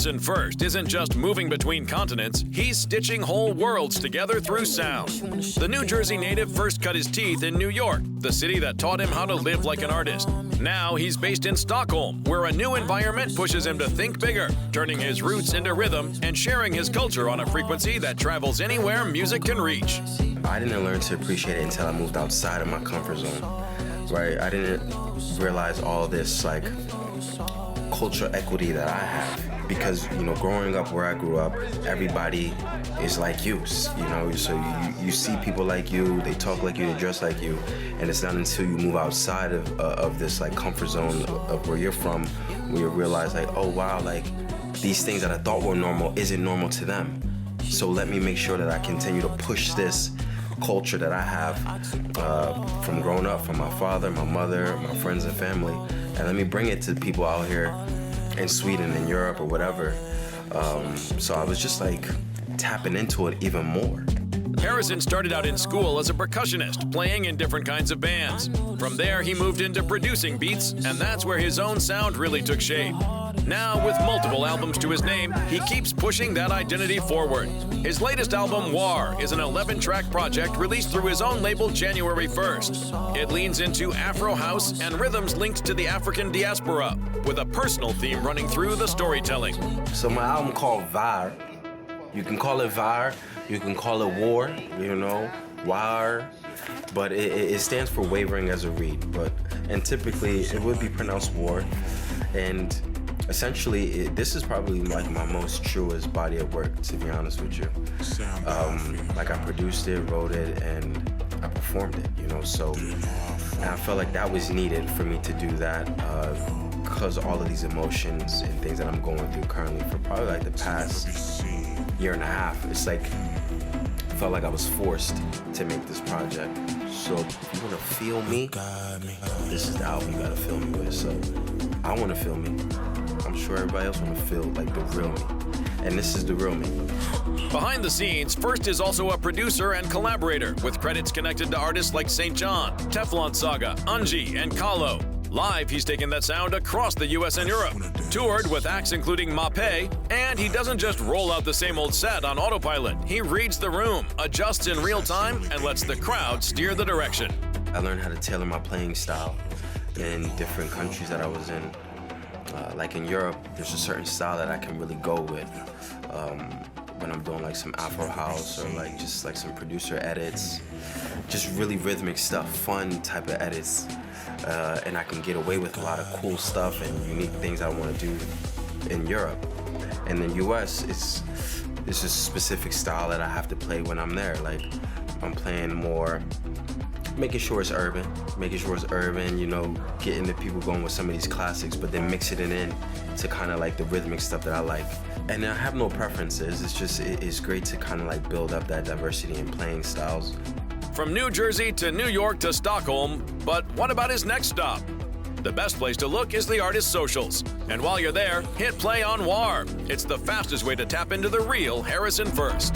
Harrison First isn't just moving between continents, he's stitching whole worlds together through sound. The New Jersey native first cut his teeth in New York, the city that taught him how to live like an artist. Now he's based in Stockholm, where a new environment pushes him to think bigger, turning his roots into rhythm and sharing his culture on a frequency that travels anywhere music can reach. I didn't learn to appreciate it until I moved outside of my comfort zone, right? I didn't realize all this like cultural equity that I have, because growing up where I grew up, everybody is like you, so you see people like you, they talk like you, they dress like you, and it's not until you move outside of this like comfort zone of where you're from where you realize like, oh wow, like these things that I thought were normal isn't normal to them. So let me make sure that I continue to push this culture that I have from growing up, from my father, my mother, my friends and family, and let me bring it to people out here in Sweden, in Europe, or whatever. So I was just like tapping into it even more. Harrison started out in school as a percussionist, playing in different kinds of bands. From there, he moved into producing beats, and that's where his own sound really took shape. Now, with multiple albums to his name, he keeps pushing that identity forward. His latest album, WAAR, is an 11-track project released through his own label January 1st. It leans into Afro house and rhythms linked to the African diaspora, with a personal theme running through the storytelling. So my album called WAAR. You can call it WAAR, you can call it WAR, WAAR, but it stands for wavering as a reed, and typically it would be pronounced war. And essentially, this is probably like my most truest body of work, to be honest with you. Like I produced it, wrote it, and I performed it, so and I felt like that was needed for me to do that because all of these emotions and things that I'm going through currently for probably like the past year and a half. It's like, I felt like I was forced to make this project. So if you want to feel me, this is the album you gotta feel me with. So I want to feel me. I'm sure everybody else want to feel like the real me. And this is the real me. Behind the scenes, First is also a producer and collaborator, with credits connected to artists like St. John, Teflon Saga, Unji, and Kahlo. Live, he's taken that sound across the US and Europe, toured with acts including Mape, and he doesn't just roll out the same old set on autopilot. He reads the room, adjusts in real time, and lets the crowd steer the direction. I learned how to tailor my playing style in different countries that I was in. Like in Europe, there's a certain style that I can really go with when I'm doing like some Afro house or like just like some producer edits, just really rhythmic stuff, fun type of edits. And I can get away with a lot of cool stuff and unique things I want to do in Europe. And in the US, it's a specific style that I have to play when I'm there. Like I'm playing more, making sure it's urban, getting the people going with some of these classics, but then mixing it in to kind of like the rhythmic stuff that I like. And I have no preferences. It's just, it's great to kind of like build up that diversity in playing styles. From New Jersey to New York to Stockholm, but what about his next stop? The best place to look is the artist's socials. And while you're there, hit play on WAAR. It's the fastest way to tap into the real Harrison First.